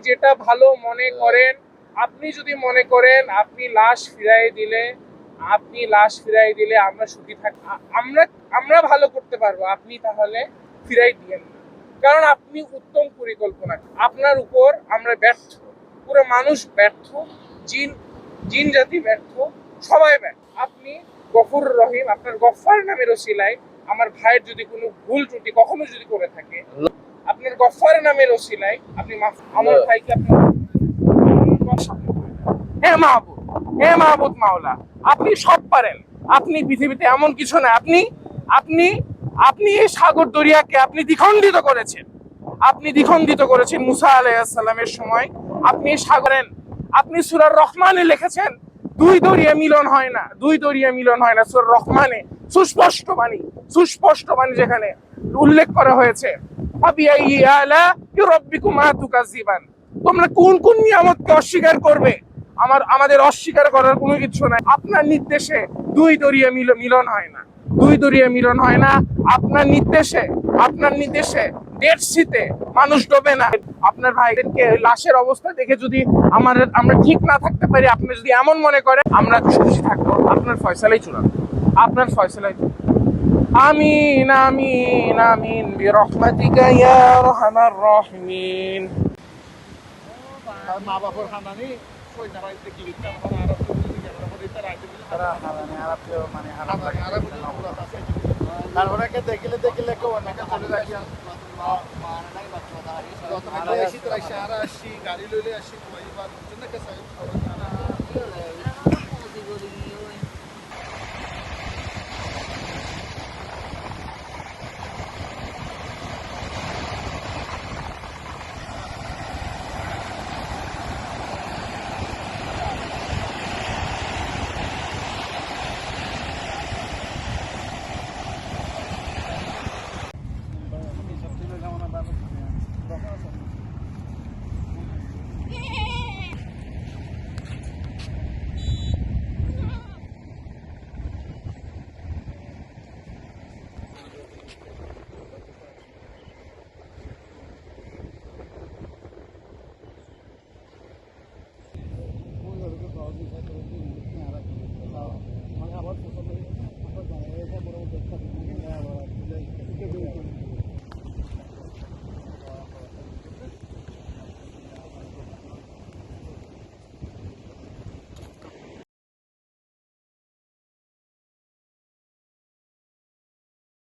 যেটা ভালো মনে করেন, আপনি যদি মনে করেন আপনি লাশ ফিরাই দিলে আমরা সুখী থাকি, আমরা আমরা ভালো করতে পারবো, আপনি তাহলে ফিরাই দিয়েন না। কারণ আপনি উত্তম পরিকল্পনা, আপনার উপর আমরা ব্যর্থ, পুরো মানুষ ব্যর্থ, জিন জিন জাতি ব্যর্থ, সবাই ব্যর্থ। আপনি গফুর রহিম, আপনার গফফার নামের ওসিলায় আমার ভাইয়ের যদি কোনো ভুল ত্রুটি কখনো যদি করে থাকে, আপনার গফফার নামের ওসিলায় আপনি আমার ভাইকে আপনি হে মাহবুব মাওলা, আপনি সব পারেন, আপনি পৃথিবীতে এমন কিছু না, আপনি আপনি এই সাগর দরিয়াকে আপনি দ্বিখণ্ডিত করেছেন মুসা আলাইহিস সালামের সময়। আপনি সাগরেন, আপনি সূরা রহমানে লিখেছেন দুই দরিয়া মিলন হয় না, সূরা রহমানে সুস্পষ্ট বাণী যেখানে উল্লেখ করা হয়েছে, ফাবিআইয়ি আলা রাব্বিকুমা তুকাজ্জিবান, তোমরা কোন কোন নিয়ামতকে অস্বীকার করবে, আমাদের অস্বীকার করার কোনো কিছু নাই। আপনার নির্দেশে দুই দরিয়া মিলন হয় না, আপনার নির্দেশে ডেড সিতে মানুষ ডোবে না। আপনার ভাইদেরকে লাশের অবস্থা দেখে যদি আমরা ঠিক না থাকতে পারি, আপনি যদি এমন মনে করেন, আমরা খুশি থাকবো, আপনার ফয়সালাই চূড়ান্ত, আপনার ফয়সালাই। আমিন আমিন আমিন বিরহমাতিকা ইয়া আরহামার রাহিমিন। মা বাবার হানানি কই না রাইতে কি লিখতে আমরা আরব আমরা বলি তার আইতে বলি তারা হানানি আরব মানে আরব আছে তারপরে কে দেখিলে কেউ অনেক চলে যাই মানা নাই বাচ্চা দাঁড়িয়ে যত আগে আসি তারা আসি গাড়ি লইলে আসি কইবার জন্য কে